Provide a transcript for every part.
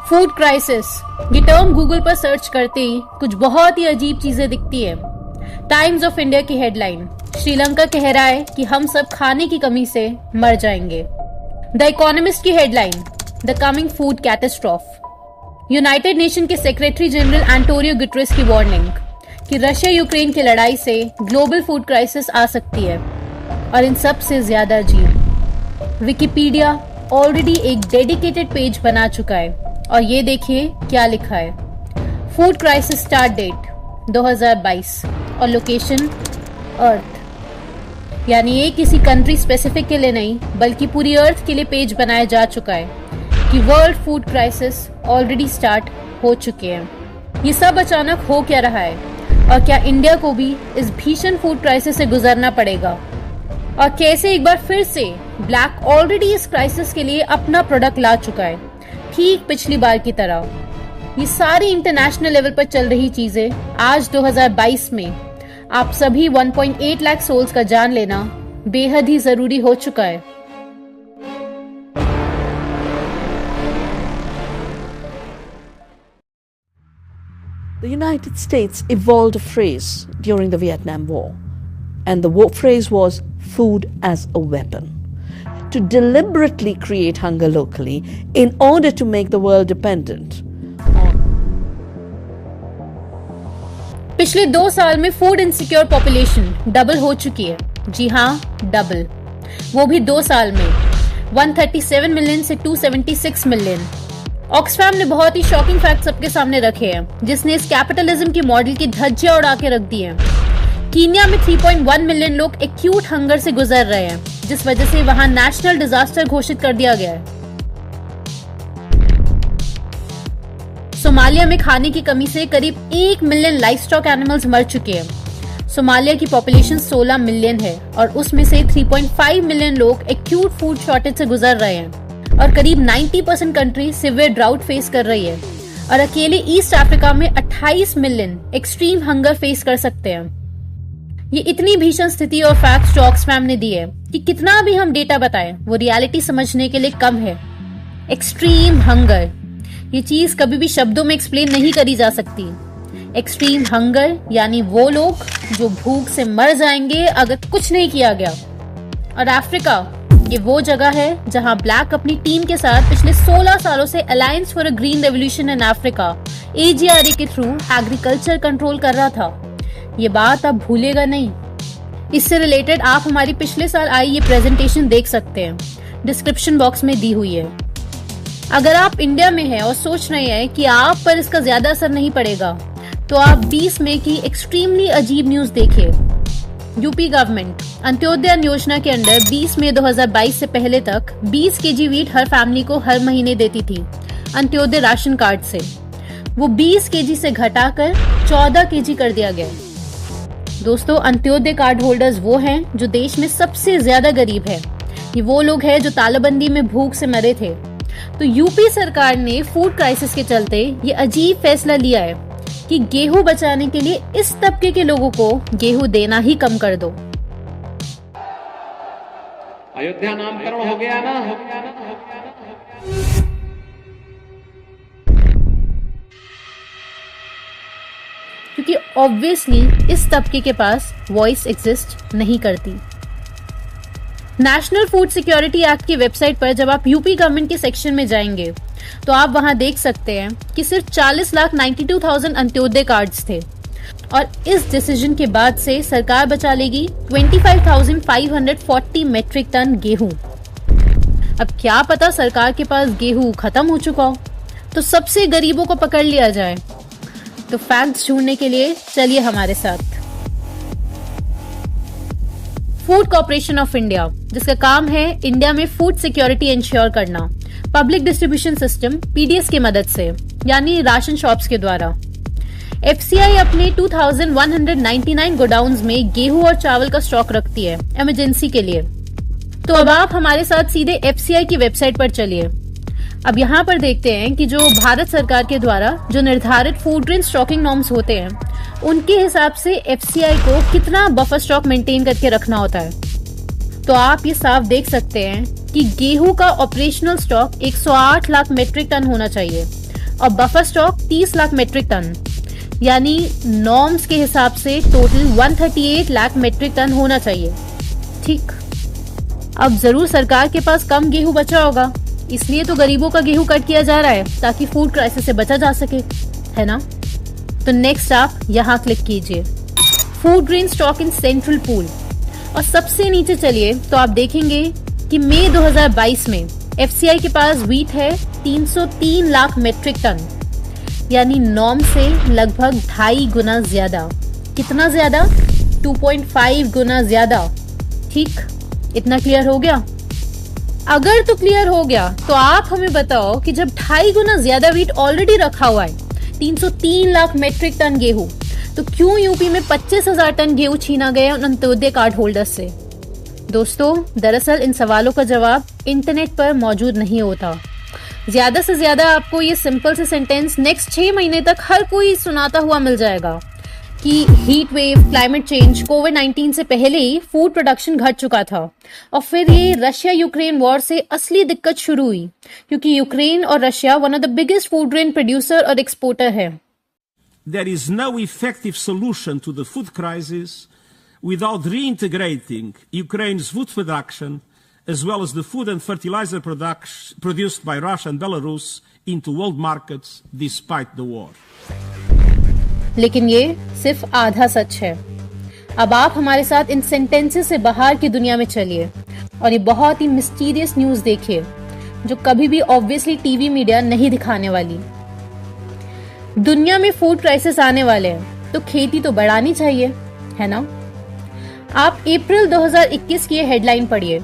Food crisis, ये term Google पर search करते ही कुछ बहुत ही अजीब चीजें दिखती है। टाइम्स ऑफ इंडिया की हेडलाइन, श्रीलंका कह रहा है कि हम सब खाने की कमी से मर जाएंगे। द इकोनॉमिस्ट की headline, the coming food catastrophe. United nation के सेक्रेटरी जनरल एंटोनियो गुटेरेस की वार्निंग कि रशिया यूक्रेन की लड़ाई से ग्लोबल फूड क्राइसिस आ सकती है। और इन सब से ज्यादा अजीब, विकिपीडिया ऑलरेडी एक डेडिकेटेड पेज बना चुका है और ये देखिए क्या लिखा है। फूड क्राइसिस स्टार्ट डेट 2022 और लोकेशन अर्थ। यानी ये किसी कंट्री स्पेसिफिक के लिए नहीं बल्कि पूरी अर्थ के लिए पेज बनाया जा चुका है कि world food crisis already start हो चुके हैं। ये सब अचानक हो क्या रहा है और क्या इंडिया को भी इस भीषण फूड क्राइसिस से गुजरना पड़ेगा? और कैसे एक बार फिर से ब्लैक ऑलरेडी इस क्राइसिस के लिए अपना प्रोडक्ट ला चुका है, ठीक पिछली बार की तरह। ये सारी इंटरनेशनल लेवल पर चल रही चीजें आज 2022 में आप सभी 1.8 लाख सोल्स का जान लेना बेहद ही जरूरी हो चुका है। The United States evolved a phrase during the Vietnam War, and the phrase was food as a weapon, to deliberately create hunger locally in order to make the world dependent. पिछले 2 साल में फूड इनसिक्योर पॉपुलेशन डबल हो चुकी है। जी हाँ, double, वो भी 2 साल में 137 मिलियन से 276 मिलियन। ऑक्सफैम ने बहुत ही शॉकिंग फैक्ट सबके सामने रखे हैं जिसने इस कैपिटलिज्म की मॉडल की धज्जियां उड़ा के रख दी हैं। कीनिया में 3.1 मिलियन लोग एक्यूट हंगर से गुजर रहे हैं, जिस वजह से वहां नेशनल डिजास्टर घोषित कर दिया गया है। सोमालिया में खाने की कमी से करीब 1 मिलियन लाइफ स्टॉक एनिमल्स मर चुके हैं। सोमालिया की पॉपुलेशन 16 मिलियन है और उसमें से 3.5 मिलियन लोग एक्यूट फूड शॉर्टेज से गुजर रहे हैं और करीब 90% कंट्री सिवियर ड्राउट फेस कर रही है। और अकेले ईस्ट अफ्रीका में 28 मिलियन एक्सट्रीम हंगर फेस कर सकते हैं। ये इतनी भीषण स्थिति और फैक्ट्स जो ऑक्सफैम ने दी है कि कितना भी हम डेटा बताएं वो रियलिटी समझने के लिए कम है। एक्सट्रीम हंगर, ये चीज कभी भी शब्दों में एक्सप्लेन नहीं करी जा सकती। एक्सट्रीम हंगर यानी वो लोग जो भूख से मर जाएंगे अगर कुछ नहीं किया गया। और अफ्रीका, ये वो जगह है जहां ब्लैक अपनी टीम के साथ पिछले 16 सालों से alliance for a green revolution in Africa AGRA के थ्रू एग्रीकल्चर कंट्रोल कर रहा था। ये बात आप भूलेगा नहीं। इससे रिलेटेड आप हमारी पिछले साल आई ये प्रेजेंटेशन देख सकते हैं, डिस्क्रिप्शन बॉक्स में दी हुई है। अगर आप इंडिया में हैं और सोच रहे हैं कि आप पर इसका ज्यादा असर नहीं पड़ेगा तो आप 20 मई की एक्सट्रीमली अजीब न्यूज देखिए। यूपी गवर्नमेंट अंत्योदय योजना के अंडर 20 मई 2022 से पहले तक 20 केजी वीट हर फैमिली को हर महीने देती थी अंत्योदय राशन कार्ड से। वो 20 केजी से घटाकर 14 केजी कर दिया गया। दोस्तों, अंत्योदय कार्ड होल्डर्स वो हैं जो देश में सबसे ज्यादा गरीब है। ये वो लोग हैं जो तालाबंदी में भूख से मरे थे। तो यूपी सरकार ने फूड क्राइसिस के चलते ये अजीब फैसला लिया है कि गेहूं बचाने के लिए इस तबके के लोगों को गेहूं देना ही कम कर दो। अयोध्या नामकरण हो गया ना। क्योंकि ऑब्वियसली इस तबके के पास वॉइस एग्जिस्ट नहीं करती। नेशनल फूड सिक्योरिटी एक्ट की वेबसाइट पर जब आप यूपी गवर्नमेंट के सेक्शन में जाएंगे तो आप वहां देख सकते हैं कि सिर्फ 40,92,000 अंत्योदय कार्ड्स थे। और इस डिसीजन के बाद से सरकार बचा लेगी 25,540 मेट्रिक टन गेहूं। अब क्या पता सरकार के पास गेहूं खत्म हो चुका हो तो सबसे गरीबों को पकड़ लिया जाए। तो फैक्ट्स ढूंढने के लिए चलिए हमारे साथ। फूड कॉर्पोरेशन ऑफ इंडिया, जिसका काम है इंडिया में फूड सिक्योरिटी इंश्योर करना पब्लिक डिस्ट्रीब्यूशन सिस्टम PDS की मदद से, यानी राशन शॉप्स के द्वारा। FCI अपने 2199 गोडाउन्स में गेहूं और चावल का स्टॉक रखती है इमरजेंसी के लिए। तो अब आप हमारे साथ सीधे FCI की वेबसाइट पर चलिए। अब यहाँ पर देखते हैं कि जो भारत सरकार के द्वारा जो निर्धारित फूड ग्रेन स्टॉकिंग नॉर्म्स होते हैं उनके हिसाब से FCI को कितना बफर स्टॉक मेंटेन करके रखना होता है। तो आप ये साफ देख सकते हैं कि गेहूं का operational stock 108 lakh metric tonne होना चाहिए और buffer stock 30 lakh metric tonne, यानी नॉर्म्स के हिसाब से टोटल 138 लाख मेट्रिक टन होना चाहिए। ठीक, अब जरूर सरकार के पास कम गेहूं बचा होगा, इसलिए तो गरीबों का गेहूं कट किया जा रहा है ताकि फूड क्राइसिस से बचा जा सके, है ना? तो नेक्स्ट आप यहाँ क्लिक कीजिए, food grain stock in central pool, और सबसे नीचे चलिए तो आप देखेंगे कि मई 2022 में एफसीआई के पास व्हीट है 303 लाख मेट्रिक टन, यानी नॉर्म से लगभग 2.5 गुना ज्यादा। कितना ज्यादा? 2.5 गुना ज्यादा। ठीक, इतना क्लियर हो गया? अगर तो क्लियर हो गया तो आप हमें बताओ कि जब 2.5 गुना ज्यादा व्हीट ऑलरेडी रखा हुआ है, 303 लाख मेट्रिक टन गेहूं, तो क्यों यूपी में 25,000 टन गेहूं छीना गया अंत्योदय कार्ड होल्डर्स से? दोस्तों, दरअसल इन सवालों का जवाब इंटरनेट पर मौजूद नहीं होता। ज्यादा से ज्यादा आपको ये सिंपल से सेंटेंस नेक्स्ट 6 महीने तक हर कोई सुनाता हुआ मिल जाएगा कि हीट वेव, क्लाइमेट चेंज, कोविड-19 से पहले ही फूड प्रोडक्शन घट चुका था, और फिर ये रशिया यूक्रेन वॉर से असली दिक्कत शुरू हुई, क्योंकि यूक्रेन और Russia one of the biggest food grain producer और एक्सपोर्टर है। There is no effective solution to the food crisis without reintegrating Ukraine's food production as well as the food and fertilizer produced by Russia and Belarus into world markets despite the war. लेकिन ये सिर्फ आधा सच है। अब आप हमारे साथ इन sentences से बाहर की दुनिया में चलिए और ये बहुत ही मिस्टीरियस न्यूज देखिए, जो कभी भी ऑब्वियसली टीवी मीडिया नहीं दिखाने वाली। दुनिया में फूड क्राइसिस आने वाले हैं तो खेती तो बढ़ानी चाहिए, है ना? आप अप्रैल 2021 की ये हेडलाइन पढ़िए,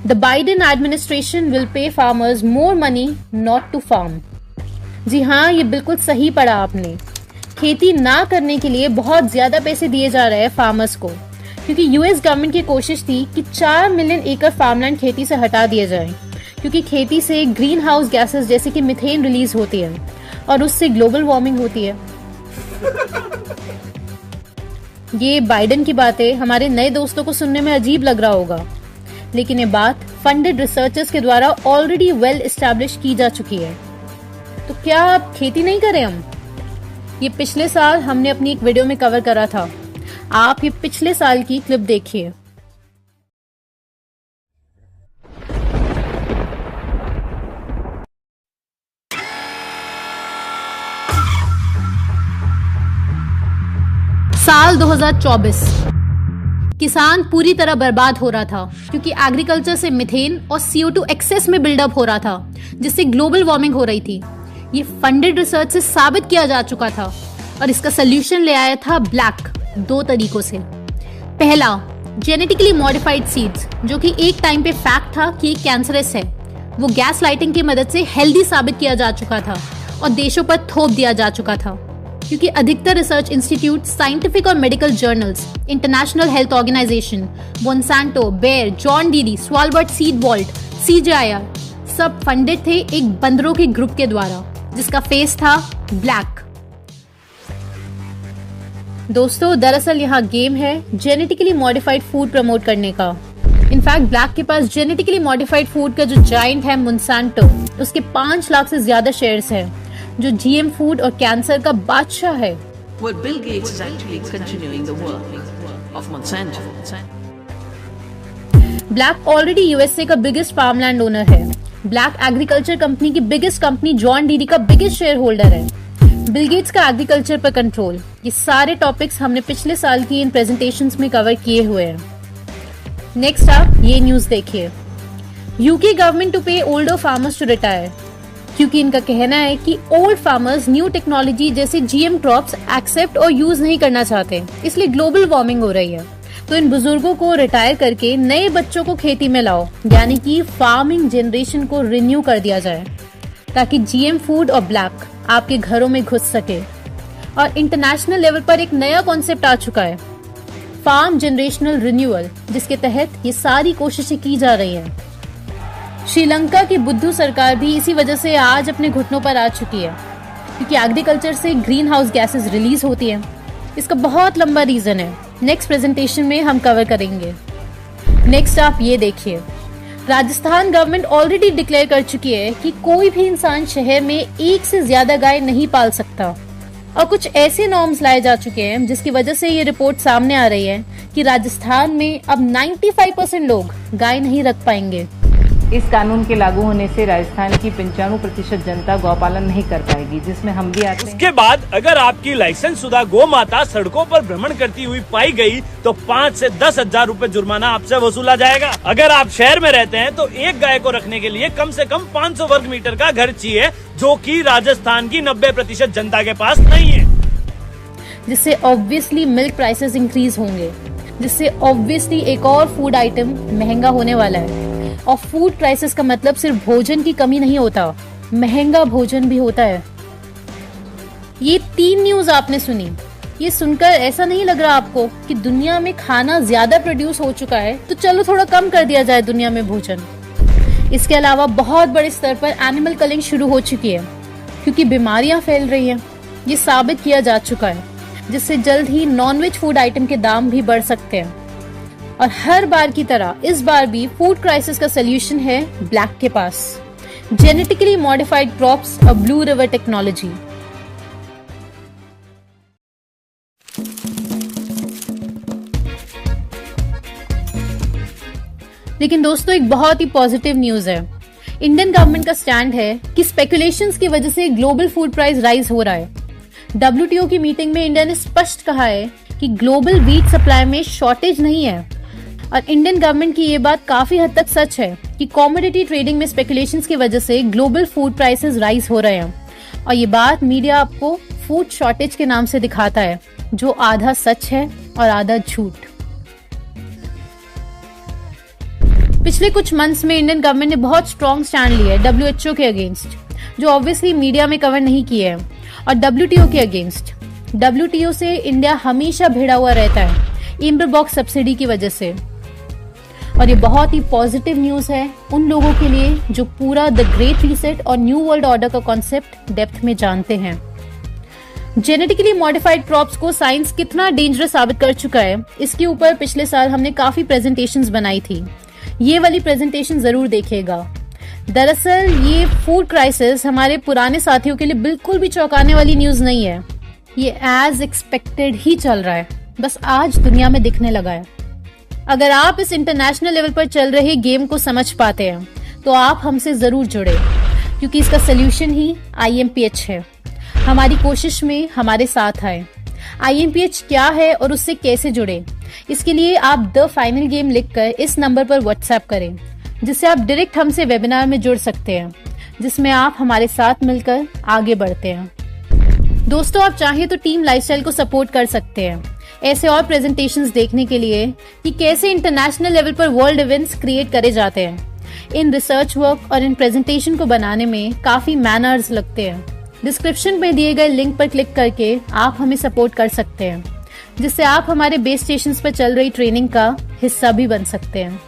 the Biden administration will pay farmers more money not to farm. जी हाँ, ये बिल्कुल सही पढ़ा आपने। खेती ना करने के लिए बहुत ज्यादा पैसे दिए जा रहे हैं फार्मर्स को, क्योंकि यूएस गवर्नमेंट की कोशिश थी कि 4 मिलियन एकड़ फार्मलैंड खेती से हटा दिए जाए, क्योंकि खेती से ग्रीन हाउस गैसेस जैसे कि मीथेन रिलीज होती है और उससे ग्लोबल वार्मिंग होती है। ये बाइडेन की बातें हमारे नए दोस्तों को सुनने में अजीब लग रहा होगा, लेकिन ये बात फंडेड रिसर्चर्स के द्वारा ऑलरेडी वेल एस्टैब्लिश की जा चुकी है। तो क्या आप खेती नहीं करें हम? ये पिछले साल हमने अपनी एक वीडियो में कवर करा था, आप ये पिछले साल की क्लिप देखिए। साल 2024 किसान पूरी तरह बर्बाद हो रहा था, क्योंकि एग्रीकल्चर से मीथेन और CO2 एक्सेस में बिल्डअप हो रहा था, जिससे ग्लोबल वार्मिंग हो रही थी। ये फंडेड रिसर्च से साबित किया जा चुका था, और इसका सोल्यूशन ले आया था ब्लैक 2 तरीकों से। पहला, जेनेटिकली मॉडिफाइड सीड्स, जो कि एक टाइम पे फैक्ट था कि कैंसरस है, वो गैस लाइटिंग की मदद से हेल्दी साबित किया जा चुका था और देशों पर थोप दिया जा चुका था, क्योंकि अधिकतर रिसर्च इंस्टीट्यूट, साइंटिफिक और medical journals, international health organisation, Monsanto, Bayer, John Deere, Svalbard seed vault, CGIAR सब फंडेड थे एक बंदरों के ग्रुप के द्वारा, जिसका फेस था ब्लैक। दोस्तों, दरअसल यहाँ गेम है जेनेटिकली मॉडिफाइड फूड प्रमोट करने का। इनफैक्ट ब्लैक के पास जेनेटिकली मॉडिफाइड फूड का जो जायंट है मोनसांटो, उसके 5 लाख से ज्यादा शेयर्स हैं, जो GM फूड और कैंसर का बादशाह है। Well, Bill Gates is actually continuing the work of Monsanto. Black already USA का बिगेस्ट फार्मलैंड ओनर है। ब्लैक एग्रीकल्चर कंपनी की बिगेस्ट कंपनी जॉन डीरी का बिगेस्ट शेयर होल्डर है। बिल गेट्स का एग्रीकल्चर पर कंट्रोल, ये सारे टॉपिक्स हमने पिछले साल की इन प्रेजेंटेशंस में कवर किए हुए हैं। नेक्स्ट आप ये न्यूज देखिए, यूके गवर्नमेंट टू पे ओल्डर फार्मर्स टू रिटायर, क्योंकि इनका कहना है कि ओल्ड फार्मर्स न्यू टेक्नोलॉजी जैसे GM क्रॉप्स एक्सेप्ट और यूज नहीं करना चाहते, इसलिए ग्लोबल वार्मिंग हो रही है। तो इन बुजुर्गों को रिटायर करके नए बच्चों को खेती में लाओ, यानी कि फार्मिंग जनरेशन को रिन्यू कर दिया जाए, ताकि GM फूड और ब्लैक आपके घरों में घुस सके। और इंटरनेशनल लेवल पर एक नया कॉन्सेप्ट आ चुका है, फार्म जनरेशनल रिन्यूअल, जिसके तहत ये सारी कोशिशें की जा रही हैं। श्रीलंका की बुद्धू सरकार भी इसी वजह से आज अपने घुटनों पर आ चुकी है, क्योंकि एग्रीकल्चर से ग्रीन हाउस गैसेस रिलीज होती हैं। इसका बहुत लंबा रीजन है, नेक्स्ट प्रेजेंटेशन में हम कवर करेंगे। नेक्स्ट आप ये देखिए, राजस्थान गवर्नमेंट ऑलरेडी डिक्लेयर कर चुकी है कि कोई भी इंसान शहर में एक से ज्यादा गाय नहीं पाल सकता और कुछ ऐसे नॉर्म्स लाए जा चुके हैं जिसकी वजह से ये रिपोर्ट सामने आ रही है कि राजस्थान में अब 95% लोग गाय नहीं रख पाएंगे। इस कानून के लागू होने से राजस्थान की 95% जनता गौपालन नहीं कर पाएगी, जिसमें हम भी आते हैं। उसके बाद अगर आपकी लाइसेंस शुदा गौ माता सड़कों पर भ्रमण करती हुई पाई गई तो 5 से 10 हजार रूपए जुर्माना आपसे वसूला जाएगा। अगर आप शहर में रहते हैं तो एक गाय को रखने के लिए कम से कम 500 वर्ग मीटर का घर चाहिए, जो कि राजस्थान की 90% जनता के पास नहीं है। जिससे ऑब्वियसली मिल्क प्राइसेस इंक्रीज होंगे, जिससे ऑब्वियसली एक और फूड आइटम महंगा होने वाला है। और फूड क्राइसिस का मतलब सिर्फ भोजन की कमी नहीं होता, महंगा भोजन भी होता है। ये 3 न्यूज आपने सुनी। ये सुनकर ऐसा नहीं लग रहा आपको कि दुनिया में खाना ज्यादा प्रोड्यूस हो चुका है, तो चलो थोड़ा कम कर दिया जाए दुनिया में भोजन। इसके अलावा बहुत बड़े स्तर पर एनिमल कलिंग शुरू हो चुकी है क्योंकि बीमारियां फैल रही हैं। ये साबित किया जा चुका है, जिससे जल्द ही नॉनवेज फूड आइटम के दाम भी बढ़ सकते हैं। और हर बार की तरह इस बार भी फूड क्राइसिस का सलूशन है ब्लैक के पास, जेनेटिकली मॉडिफाइड क्रॉप्स और ब्लू रिवर टेक्नोलॉजी। लेकिन दोस्तों एक बहुत ही पॉजिटिव न्यूज है। इंडियन गवर्नमेंट का स्टैंड है कि स्पेकुलेशंस की वजह से ग्लोबल फूड प्राइस राइज हो रहा है। WTO की मीटिंग में इंडिया ने स्पष्ट कहा है कि ग्लोबल व्हीट सप्लाई में शॉर्टेज नहीं है। और इंडियन गवर्नमेंट की ये बात काफी हद तक सच है कि कमोडिटी ट्रेडिंग में स्पेकुलेशंस की वजह से ग्लोबल फूड प्राइसेस राइज हो रहे हैं। और ये बात मीडिया आपको फूड शॉर्टेज के नाम से दिखाता है, जो आधा सच है और आधा झूठ। पिछले कुछ मंथ्स में इंडियन गवर्नमेंट ने बहुत स्ट्रॉन्ग स्टैंड लिया है WHO के अगेंस्ट, जो ऑब्वियसली मीडिया में कवर नहीं किए हैं, और WTO के अगेंस्ट। WTO से इंडिया हमेशा भिड़ा हुआ रहता है इम्बर बॉक्स सब्सिडी की वजह से। और ये बहुत ही पॉजिटिव न्यूज है उन लोगों के लिए जो पूरा द ग्रेट रीसेट और न्यू वर्ल्ड ऑर्डर का कॉन्सेप्ट डेप्थ में जानते हैं। जेनेटिकली मॉडिफाइड क्रॉप्स को साइंस कितना डेंजरस साबित कर चुका है, इसके ऊपर पिछले साल हमने काफी प्रेजेंटेशंस बनाई थी। ये वाली प्रेजेंटेशन जरूर देखिएगा। दरअसल ये फूड क्राइसिस हमारे पुराने साथियों के लिए बिल्कुल भी चौंकाने वाली न्यूज नहीं है। ये एज एक्सपेक्टेड ही चल रहा है, बस आज दुनिया में दिखने लगा है। अगर आप इस इंटरनेशनल लेवल पर चल रहे गेम को समझ पाते हैं तो आप हमसे जरूर जुड़े, क्योंकि इसका सलूशन ही IMPH है। हमारी कोशिश में हमारे साथ आए। IMPH क्या है और उससे कैसे जुड़े, इसके लिए आप द फाइनल गेम लिखकर इस नंबर पर व्हाट्सएप करें, जिससे आप डायरेक्ट हमसे वेबिनार में जुड़ सकते हैं, जिसमें आप हमारे साथ मिलकर आगे बढ़ते हैं। दोस्तों, आप चाहें तो टीम लाइफस्टाइल को सपोर्ट कर सकते हैं ऐसे और प्रेजेंटेशंस देखने के लिए कि कैसे इंटरनेशनल लेवल पर वर्ल्ड इवेंट्स क्रिएट करे जाते हैं। इन रिसर्च वर्क और इन प्रेजेंटेशन को बनाने में काफी मैनर्स लगते हैं। डिस्क्रिप्शन में दिए गए लिंक पर क्लिक करके आप हमें सपोर्ट कर सकते हैं, जिससे आप हमारे बेस स्टेशंस पर चल रही ट्रेनिंग का हिस्सा भी बन सकते हैं।